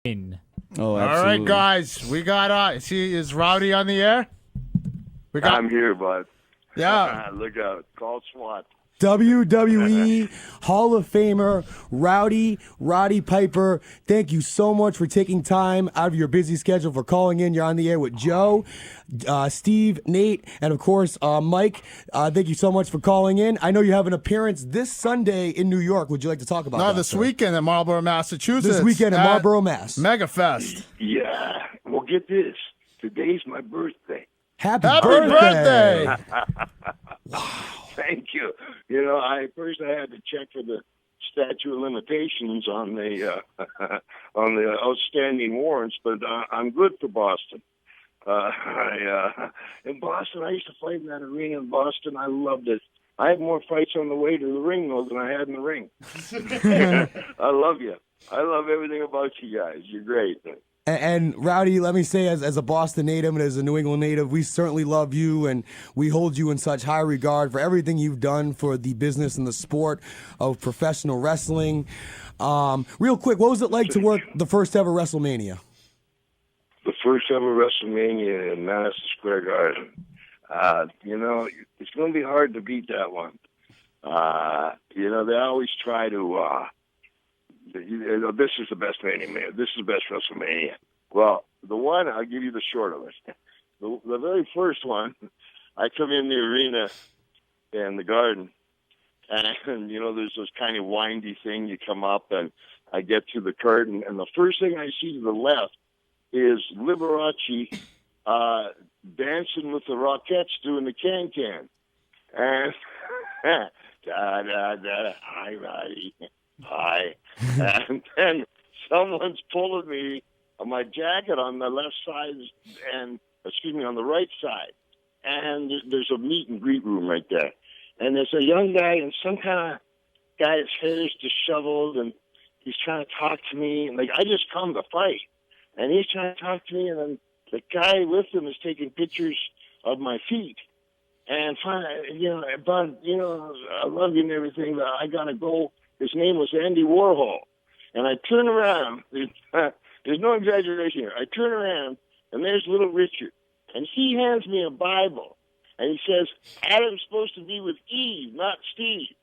Oh, All absolutely. right, guys, we got is Rowdy on the air? I'm here, bud. Yeah. Look out. Call SWAT. WWE Hall of Famer Roddy Piper, thank you so much for taking time out of your busy schedule for calling in. You're on the air with Joe, Steve, Nate, and of course Mike. Thank you so much for calling in. I know you have an appearance this Sunday in New York. Would you like to talk about that? No, this weekend in Marlborough, Massachusetts. This weekend in Marlborough, Mass. MegaFest. Yeah. Well, get this. Today's my birthday. Happy birthday! Wow. Thank you. You know, I had to check for the statute of limitations on the on the outstanding warrants, but I'm good for Boston. In Boston, I used to fight in that arena in Boston. I loved it. I had more fights on the way to the ring, though, than I had in the ring. I love you. I love everything about you guys. You're great. And Rowdy, let me say, as a Boston native and as a New England native, we certainly love you and we hold you in such high regard for everything you've done for the business and the sport of professional wrestling. Real quick, what was it like to work the first ever WrestleMania? The first ever WrestleMania in Madison Square Garden. You know, it's going to be hard to beat that one. You know, they always try to... this is the best Mania. This is the best WrestleMania. Well, the one, I'll give you the short of it. The very first one, I come in the arena in the Garden, and you know, there's this kind of windy thing. You come up, and I get to the curtain, and the first thing I see to the left is Liberace dancing with the Rockettes doing the can-can. And, hi, Roddy. Hi. And then someone's pulling me on my jacket on the left side and, on the right side. And there's a meet and greet room right there. And there's a young guy and some kind of guy, his hair is disheveled, and he's trying to talk to me. And, I just come to fight. And he's trying to talk to me, and then the guy with him is taking pictures of my feet. And finally, I love you and everything, but I got to go. His name was Andy Warhol. And I turn around. There's no exaggeration here. I turn around, and there's little Richard. And he hands me a Bible. And he says, Adam's supposed to be with Eve, not Steve.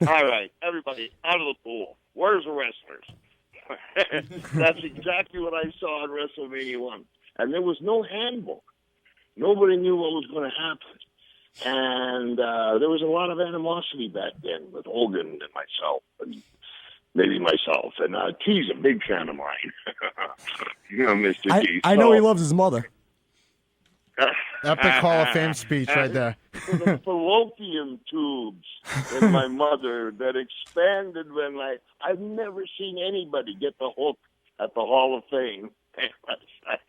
All right, everybody, out of the pool. Where's the wrestlers? That's exactly what I saw on WrestleMania 1. And there was no handbook. Nobody knew what was going to happen. And there was a lot of animosity back then with Hogan and myself, and maybe myself. And T's a big fan of mine. You know, Mr. T. I know he loves his mother. Epic Hall of Fame speech right there. The fallopian tubes in my mother that expanded when I've never seen anybody get the hook at the Hall of Fame.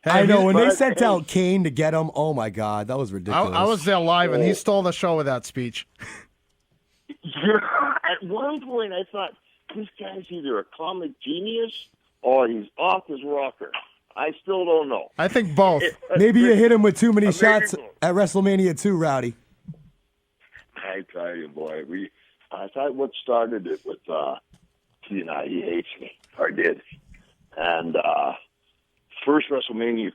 I know, when they sent out Kane to get him, oh my God, that was ridiculous. I was there live, and he stole the show with that speech. At one point, I thought, this guy's either a comic genius or he's off his rocker. I still don't know. I think both. Maybe you hit him with too many shots at WrestleMania 2, Rowdy. I tell you, boy, I thought what started it with, he hates me, or did. And first WrestleMania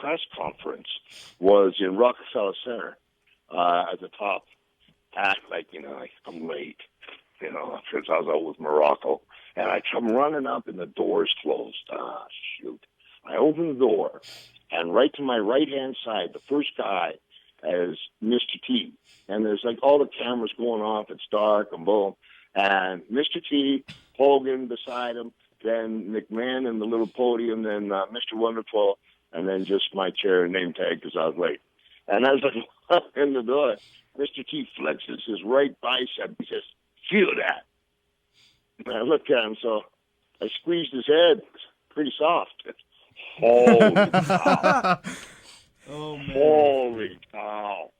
press conference was in Rockefeller Center at the top. I'm late, because I was out with Morocco. And I come running up and the door's closed. Shoot. I open the door, and right to my right-hand side, the first guy is Mr. T. And there's all the cameras going off. It's dark and boom. And Mr. T, Hogan beside him, then McMahon in the little podium, then Mr. Wonderful, and then just my chair and name tag because I was late. And as I walk in the door, Mr. T flexes his right bicep. He says, feel that. And I looked at him, so I squeezed his head. Pretty soft. Holy cow. Oh, man. Holy cow.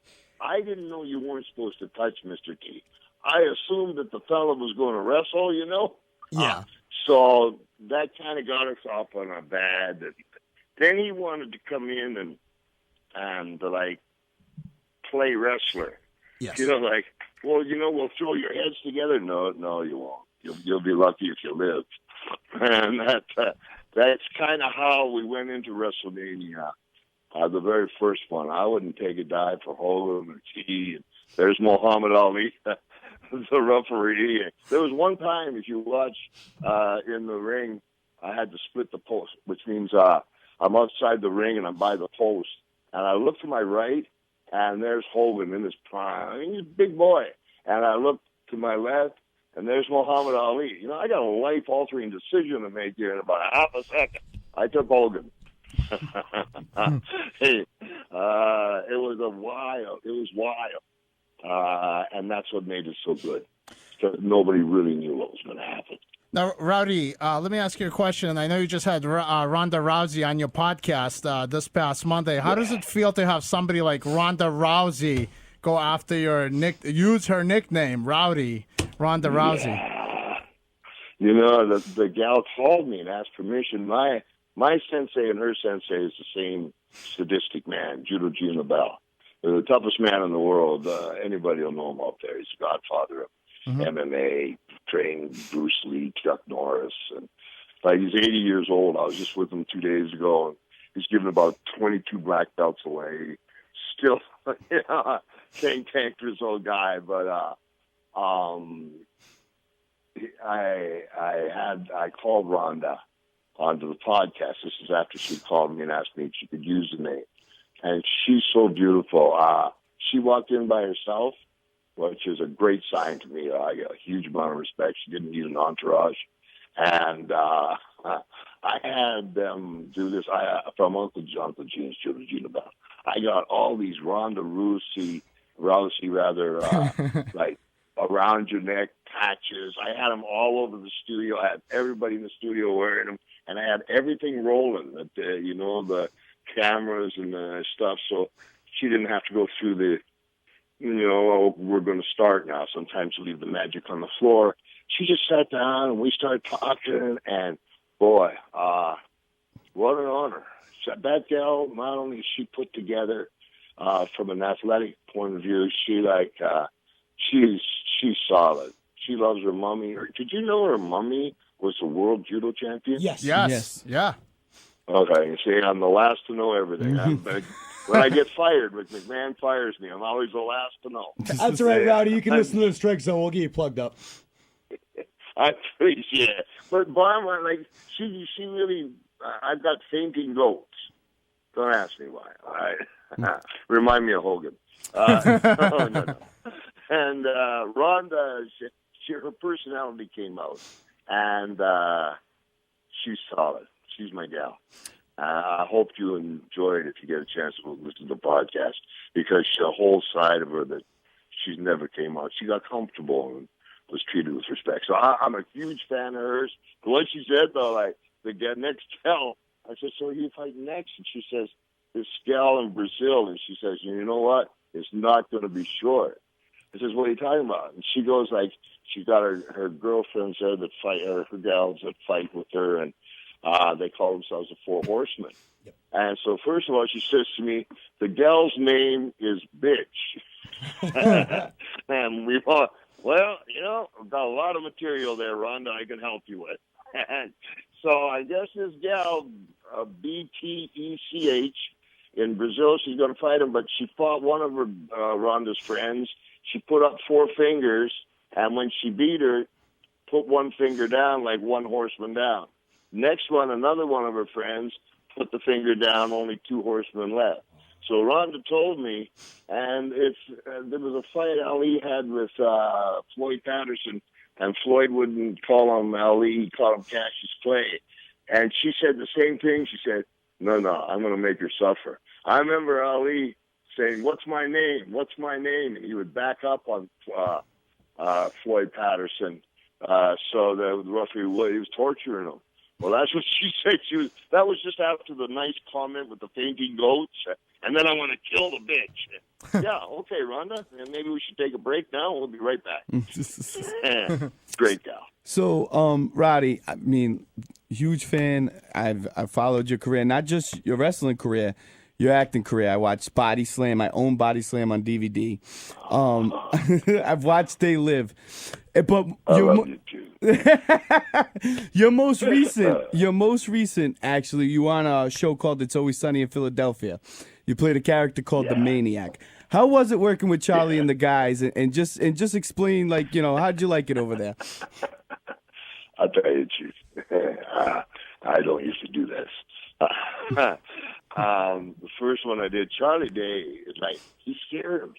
I didn't know you weren't supposed to touch Mr. T. I assumed that the fella was going to wrestle, Yeah. So that kind of got us off on a bad. Then he wanted to come in and play wrestler. Yes. We'll throw your heads together. No, you won't. You'll be lucky if you live. And that's kind of how we went into WrestleMania. The very first one. I wouldn't take a dive for Hogan or T. There's Muhammad Ali, the referee. There was one time, if you watch in the ring, I had to split the post, which means I'm outside the ring and I'm by the post. And I look to my right, and there's Hogan in his prime. I mean, he's a big boy. And I look to my left, and there's Muhammad Ali. You know, I got a life-altering decision to make here in about a half a second. I took Hogan. Hey, it was wild, and that's what made it so good, because nobody really knew what was going to happen. Now, Rowdy, let me ask you a question. I know you just had Ronda Rousey on your podcast this past Monday. How does it feel to have somebody like Ronda Rousey go after use her nickname, Rowdy, Ronda Rousey? Yeah. You know, the gal called me and asked permission. My sensei and her sensei is the same sadistic man, Judo Gina Bell. They're the toughest man in the world. Anybody will know him out there. He's the godfather of MMA, trained Bruce Lee, Chuck Norris. And like, he's 80 years old. I was just with him 2 days ago, and he's given about 22 black belts away. Still, cantankerous old guy. But I called Ronda onto the podcast. This is after she called me and asked me if she could use the name. And she's so beautiful. She walked in by herself, which is a great sign to me. I got a huge amount of respect. She didn't need an entourage. And I had them do this from Uncle Gene's Children Gene about. I got all these Ronda Rousey like around your neck patches. I had them all over the studio. I had everybody in the studio wearing them. And I had everything rolling, the cameras and the stuff. So she didn't have to go through the, we're going to start now. Sometimes you leave the magic on the floor. She just sat down and we started talking. And boy, what an honor. That gal, not only is she put together from an athletic point of view, she's solid. She loves her mummy. Did you know her mummy was a world judo champion? Yes. Yeah. Okay, see, I'm the last to know everything. When I get fired, when McMahon fires me, I'm always the last to know. That's all right, Rowdy. You can listen to the Strike Zone. We'll get you plugged up. I appreciate it. But bottom line, like, she really, I've got fainting goats. Don't ask me why. All right? Remind me of Hogan. No. And Ronda, her personality came out. And she's solid. She's my gal. I hope you enjoy it if you get a chance to listen to the podcast, because the whole side of her that she's never came out. She got comfortable and was treated with respect. So I'm a huge fan of hers. What she said, though, like, the next gal, I said, so who are you fighting next? And she says, this gal in Brazil. And she says, you know what? It's not going to be short. I says, what are you talking about? And she goes, like, she got her girlfriends there that fight, or her gals that fight with her, and they call themselves the Four Horsemen. Yep. And so, first of all, she says to me, the gal's name is Bitch. And we thought, well, I've got a lot of material there, Rhonda, I can help you with. And so I guess this gal, BTECH, in Brazil, she's going to fight him, but she fought one of her Rhonda's friends. She put up 4 fingers, and when she beat her, put one finger down like one horseman down. Next one, another one of her friends put the finger down, only 2 horsemen left. So Ronda told me, and there was a fight Ali had with Floyd Patterson, and Floyd wouldn't call him Ali, he called him Cassius Clay. And she said the same thing. She said, no, I'm going to make her suffer. I remember Ali saying, what's my name? What's my name? And he would back up on Floyd Patterson. So the referee, he was torturing him. Well, that's what she said. That was just after the nice comment with the fainting goats. And then I want to kill the bitch. Yeah, okay, Rhonda. And maybe we should take a break now. We'll be right back. Great gal. So, Roddy, I mean, huge fan. I've followed your career, not just your wrestling career, your acting career. I watched Body Slam. I own Body Slam on DVD. I've watched They Live. But I love you too. your most recent, actually, you were on a show called It's Always Sunny in Philadelphia. You played a character called the Maniac. How was it working with Charlie and the guys? And just explain, like, how'd you like it over there? I'll tell you the truth. I don't used to do this. The first one I did, Charlie Day, is like, he's scared.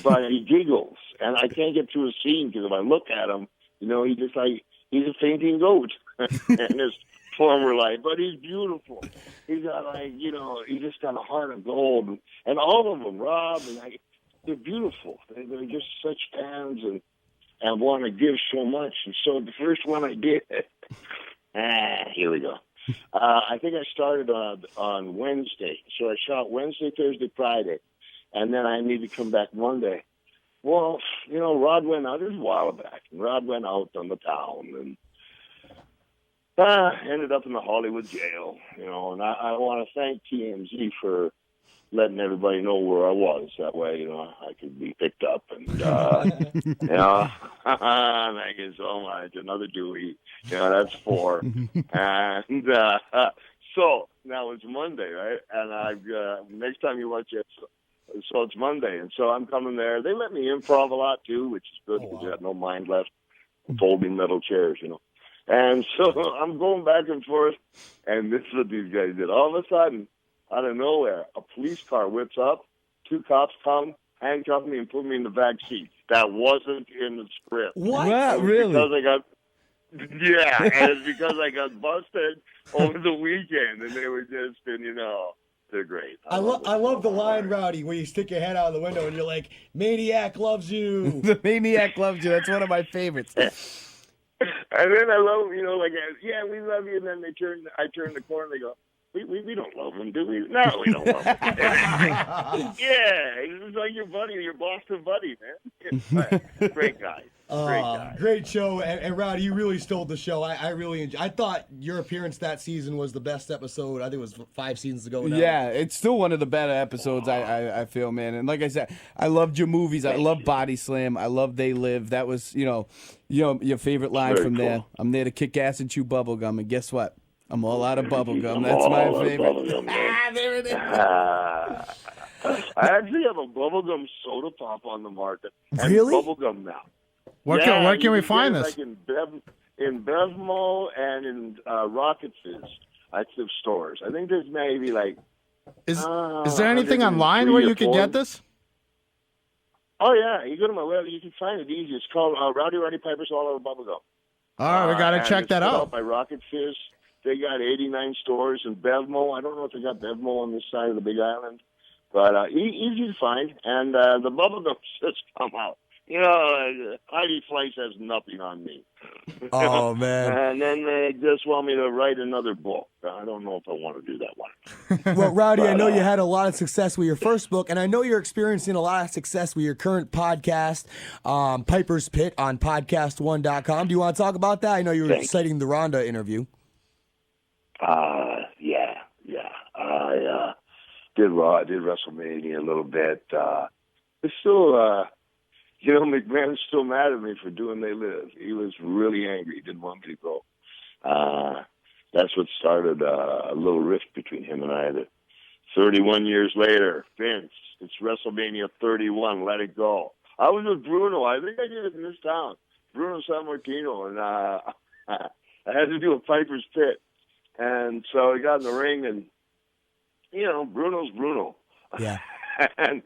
But he giggles, and I can't get through a scene because if I look at him, he's just like, he's a fainting goat in his former life, but he's beautiful. He's got he's just got a heart of gold, and all of them, Rob, and they're beautiful. They're just such fans and want to give so much. And so the first one I did, here we go. I think I started on Wednesday, so I shot Wednesday, Thursday, Friday. And then I need to come back Monday. Well, Rod went out. It was a while back. And Rod went out on the town and ended up in the Hollywood jail. And I want to thank TMZ for letting everybody know where I was. That way, I could be picked up. And, thank you so much. Another Dewey. That's 4. And so now it's Monday, right? And next time you watch it, so it's Monday, and so I'm coming there. They let me improv a lot, too, which is good because I have no mind left. Folding metal chairs, And so I'm going back and forth, and this is what these guys did. All of a sudden, out of nowhere, a police car whips up, 2 cops come, handcuff me, and put me in the back seat. That wasn't in the script. What? Really? Because and it's because I got busted over the weekend, and they were just, they're great. I love the line, Rowdy, where you stick your head out of the window and you're like, "Maniac loves you." The Maniac loves you. That's one of my favorites. And then I love, we love you. And then I turn the corner and they go, we don't love him, do we? No, we don't love him. He's like your buddy, your Boston buddy, man. Great guy. Great show, and Rowdy, you really stole the show. I really enjoyed. I thought your appearance that season was the best episode. I think it was 5 seasons ago now. Yeah, it's still one of the better episodes. I feel, man. And like I said, I loved your movies. I love Body Slam. I love They Live. That was, your favorite line from there. I'm there to kick ass and chew bubble gum, and guess what? I'm all out of bubble gum. That's my favorite. There it is. I actually have a bubblegum soda pop on the market. Really? Bubblegum now. Where can we find this? Like in Bevmo and in Rockets' active stores. I think there's maybe like. Is there anything online where you could get this? Oh yeah, you go to my website, you can find it easy. It's called Roddy Piper's All Over Bubblegum. All right, we got to check that out. By Rockets' They got 89 stores in Bevmo. I don't know if they got Bevmo on this side of the Big Island, but easy to find. And the bubblegum just come out. Heidi Fleiss has nothing on me. Oh, man. And then they just want me to write another book. I don't know if I want to do that one. Well, Rowdy, I know you had a lot of success with your first book, and I know you're experiencing a lot of success with your current podcast, Piper's Pit, on podcast1.com. Do you want to talk about that? I know you were citing the Ronda interview. I did WrestleMania a little bit. It's still, McMahon's still mad at me for doing They Live. He was really angry. He didn't want me to go. That's what started a little rift between him and I. 31 years later, Vince, it's WrestleMania 31. Let it go. I was with Bruno. I think I did it in this town. Bruno San Martino, and I had to do a Piper's Pit. And so I got in the ring, and, Bruno's Bruno. Yeah. And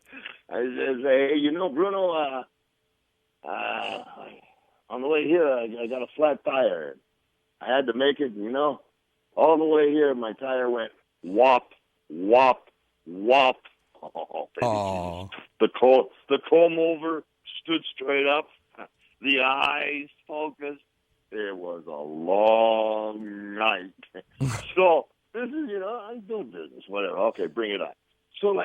I said, hey, Bruno, on the way here, I got a flat tire. I had to make it, all the way here, my tire went whop, whop, whop. Oh, baby. The comb over stood straight up. The eyes focused. It was a long night. So this is, I'm doing business, whatever. Okay, bring it on. So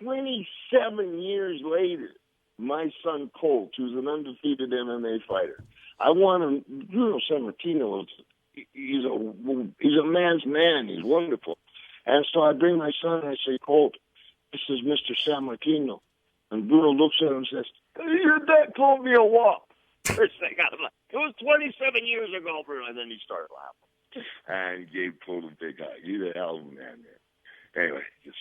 27 years later, my son Colt, who's an undefeated MMA fighter, I want him. Bruno San Martino, he's a man's man. He's wonderful. And so I bring my son and I say, Colt, this is Mr. San Martino. And Bruno looks at him and says, your dad told me a walk. First thing out of my, it was 27 years ago, Bruno. And then he started laughing. And Gabe pulled a big hug. You're the hell of a man, Anyway, just,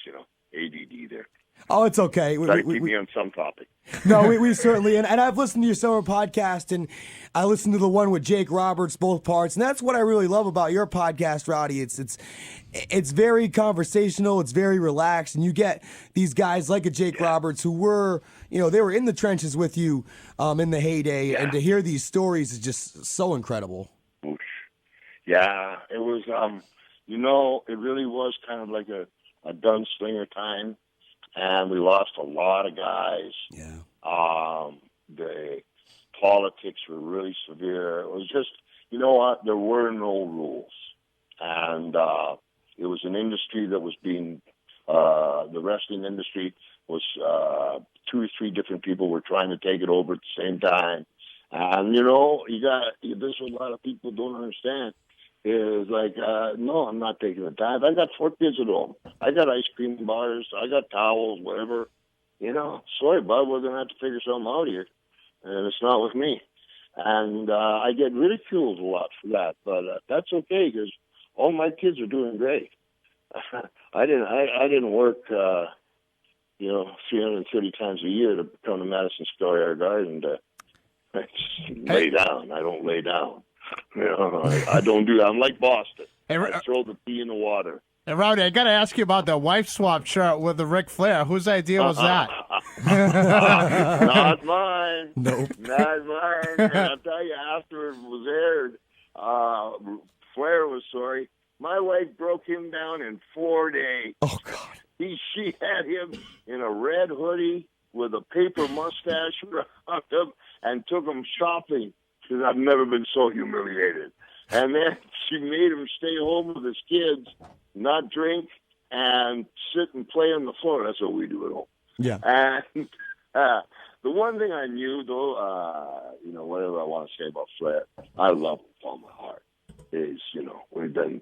ADD there. Oh, it's okay. Try to keep me on some topic. No, we certainly, and I've listened to your summer podcast, and I listened to the one with Jake Roberts, both parts, and that's what I really love about your podcast, Rowdy. It's very conversational, it's very relaxed, and you get these guys like a Jake Roberts who were, they were in the trenches with you in the heyday, and to hear these stories is just so incredible. Yeah, it was, it really was kind of like a gunslinger time. And we lost a lot of guys. Yeah. The politics were really severe. It was just, you know what? There were no rules. And it was an industry that was being, the wrestling industry was 2 or 3 different people were trying to take it over at the same time. And, this is what a lot of people don't understand. Is like, no, I'm not taking the time. I got 4 kids at home. I got ice cream bars. I got towels, whatever. Sorry, bud, we're going to have to figure something out here. And it's not with me. And I get ridiculed a lot for that. But that's okay because all my kids are doing great. I didn't work, 330 times a year to come to Madison Square Garden to lay down. I don't lay down. I don't do that. I'm like Boston. I throw the pee in the water. Hey, Rowdy, I got to ask you about the wife swap shirt with the Ric Flair. Whose idea was that? Not mine. Nope. Not mine. And I'll tell you, after it was aired, Flair was sorry. My wife broke him down in 4 days. Oh, God. She had him in a red hoodie with a paper mustache around him and took him shopping. Because I've never been so humiliated. And then she made him stay home with his kids, not drink, and sit and play on the floor. That's what we do at home. Yeah. And the one thing I knew, though, whatever I want to say about Flair, I love him with all my heart. Is we've been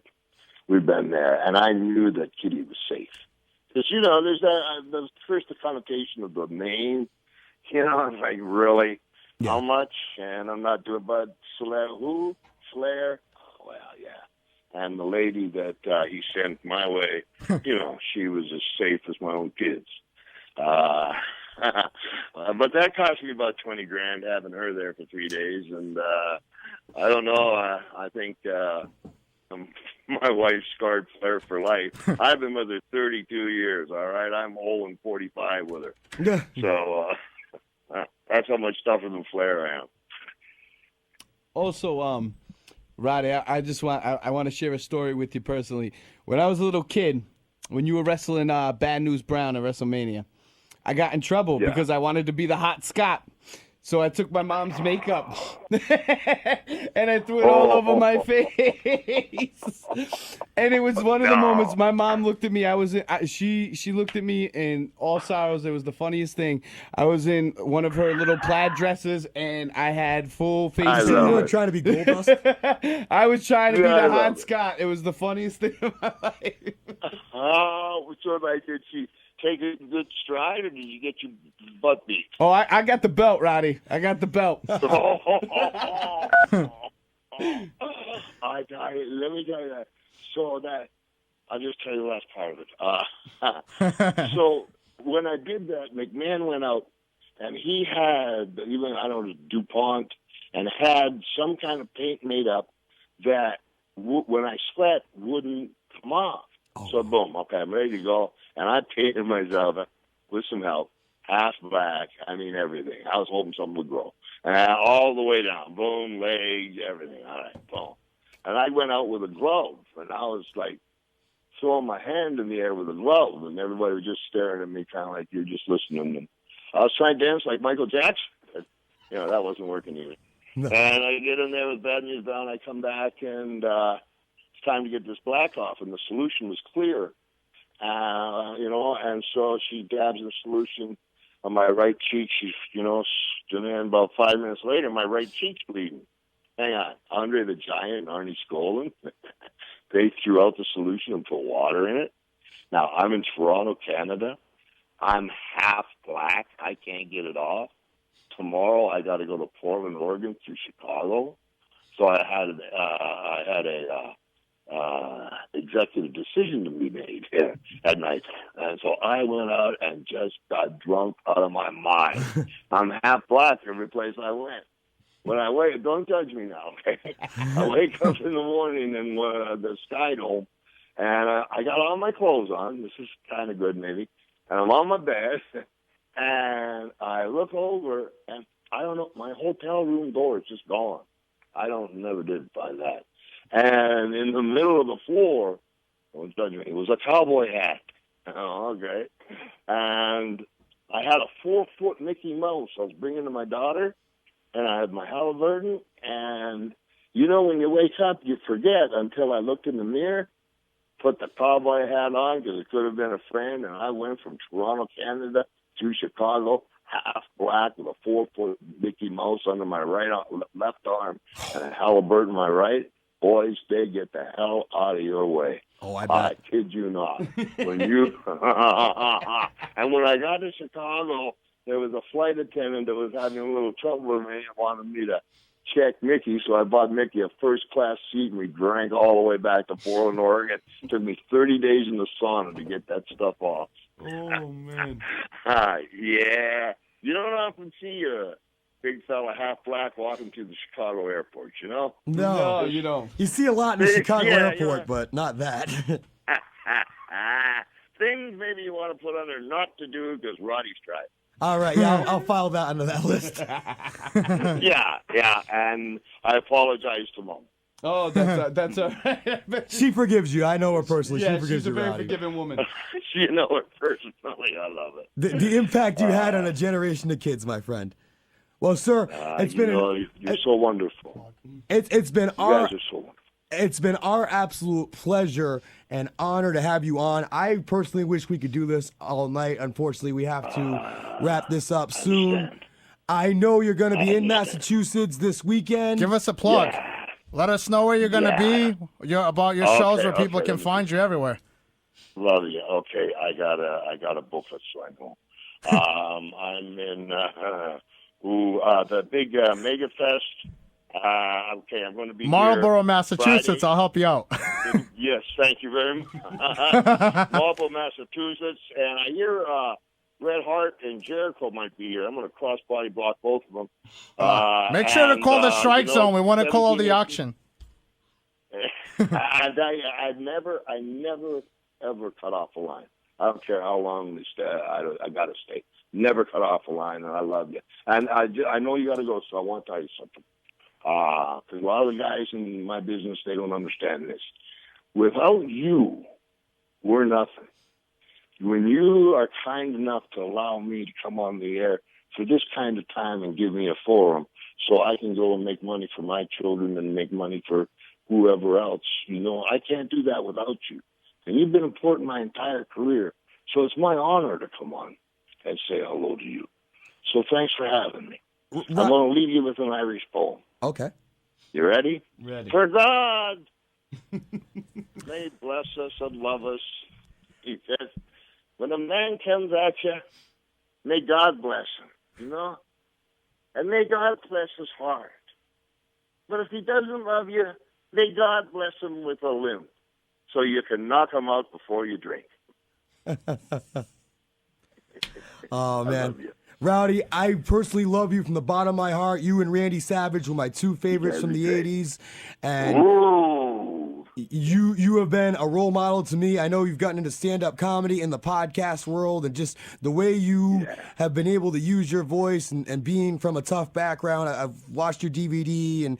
there, and I knew that Kitty was safe. Because there's the first the connotation of the name. It's like really. Yeah. How much? And I'm not doing, but Flair, who? Flair? Oh, well, yeah. And the lady that he sent my way, she was as safe as my own kids. But that cost me about $20,000 having her there for 3 days. And I don't know. I think my wife scarred Flair for life. I've been with her 32 years, all right? I'm old and 45 with her. Yeah. So, that's how much tougher than Flair I am. Also, Roddy, I want to share a story with you personally. When I was a little kid, when you were wrestling Bad News Brown at WrestleMania, I got in trouble because I wanted to be the hot Scot. So I took my mom's makeup and I threw it all over my face. And it was one of the moments my mom looked at me. She looked at me in all sorrows. It was the funniest thing. I was in one of her little plaid dresses and I had full face. You were trying to be Goldust? I was trying to be the hot Scot. It was the funniest thing of my life. Oh, so like did she take a good stride, or did you get your butt beat? Oh, I got the belt, Roddy. I got the belt. Let me tell you that. So that I'll just tell you the last part of it. So when I did that, McMahon went out, and he had DuPont, and had some kind of paint made up that when I sweat wouldn't come off. Oh. So boom, okay, I'm ready to go. And I painted myself with some help, half black, everything. I was hoping something would grow. And all the way down, boom, legs, everything. All right, boom. And I went out with a glove, and I was like throwing my hand in the air with a glove, and everybody was just staring at me kind of like you're just listening. And I was trying to dance like Michael Jackson. That wasn't working either. No. And I get in there with Bad News Brown. I come back, and it's time to get this black off, and the solution was clear. And so she dabs the solution on my right cheek. She's, and then about 5 minutes later, my right cheek's bleeding. Hang on. Andre the Giant and Arnie Skolin, they threw out the solution and put water in it. Now, I'm in Toronto, Canada. I'm half black. I can't get it off. Tomorrow, I got to go to Portland, Oregon through Chicago. So I had a executive decision to be made at night. And so I went out and just got drunk out of my mind. I'm half black every place I went. When I wake, don't judge me now, okay? I wake up in the morning in the Sky Dome, and I got all my clothes on. This is kind of good, maybe. And I'm on my bed, and I look over, and I don't know, my hotel room door is just gone. Never did find that. And in the middle of the floor, don't judge me, it was a cowboy hat. Oh, okay. And I had a 4-foot Mickey Mouse I was bringing to my daughter, and I had my Halliburton. And, you know, when you wake up, you forget until I looked in the mirror, put the cowboy hat on because it could have been a friend, and I went from Toronto, Canada, through Chicago, half black with a 4-foot Mickey Mouse under my left arm and a Halliburton in my right. Boys, they get the hell out of your way. Oh, I bet. I kid you not. When you and when I got to Chicago, there was a flight attendant that was having a little trouble with me and wanted me to check Mickey, so I bought Mickey a first-class seat, and we drank all the way back to Portland, Oregon. It took me 30 days in the sauna to get that stuff off. Oh, man. Yeah. You don't often see a big fella half black walking through the Chicago airport, you know? No, you don't. You see a lot in the Chicago Yeah, airport, yeah. but not that. Things maybe you want to put on there not to do because Roddy's tried. All right, yeah, I'll file that under that list. Yeah, and I apologize to Mom. Oh, that's all right. She forgives you. I know her personally. Yeah, She forgives she's a you, very Roddy. forgiving woman. You know it personally. I love it. The impact you had on a generation of kids, my friend. Well, sir, it's been You're so wonderful. it's been You our guys are so wonderful. it's been our absolute pleasure and honor to have you on. I personally wish we could do this all night. Unfortunately, we have to wrap this up soon. Understand. I know you're going to be in Massachusetts this weekend. Give us a plug. Yeah. Let us know where you're going to be, about your shows where people can find you everywhere. Love you. Okay, I got a booklet, so I know. I'm in the big Mega Fest. Okay, I'm going to be Marlboro, here Massachusetts. Friday. I'll help you out. Yes, thank you very much. Marlboro, Massachusetts, and I hear Red Hart and Jericho might be here. I'm going to cross-body block both of them. Make sure to call the strike zone. We want to call the 17, auction. And I never ever cut off a line. I don't care how long we stay. I got to stay. Never cut off a line, and I love you. And I know you got to go, so I want to tell you something. Because a lot of the guys in my business, they don't understand this. Without you, we're nothing. When you are kind enough to allow me to come on the air for this kind of time and give me a forum so I can go and make money for my children and make money for whoever else, I can't do that without you. And you've been important my entire career. So it's my honor to come on and say hello to you. So thanks for having me. I'm going to leave you with an Irish poem. Okay. You ready? Ready. For God may bless us and love us. He says, when a man comes at you, may God bless him, And may God bless his heart. But if he doesn't love you, may God bless him with a limb so you can knock him out before you drink. Oh, man. I love you. Rowdy, I personally love you from the bottom of my heart. You and Randy Savage were my two favorites from the 80s. And Ooh. you have been a role model to me. I know you've gotten into stand-up comedy in the podcast world, and just the way you have been able to use your voice and being from a tough background. I've watched your DVD, and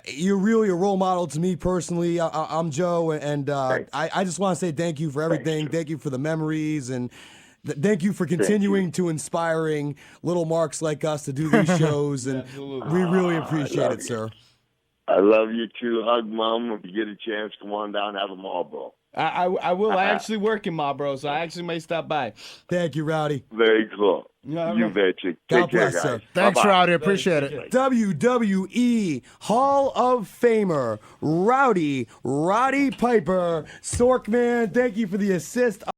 you're really a role model to me personally. I'm Joe, and I just want to say thank you for everything. Thank you for the memories, and thank you for continuing to inspiring little marks like us to do these shows, and we really appreciate it, sir. I love you too. Hug Mom. If you get a chance, come on down, have a Marlboro. I will. I actually work in Marlboro, so I actually may stop by. Thank you, Rowdy. Very cool. Yeah, You betcha. God Take care, bless, guys. sir. Thanks, Bye-bye. Rowdy. Appreciate it. WWE Hall of Famer Roddy Piper. Sorkman, thank you for the assist.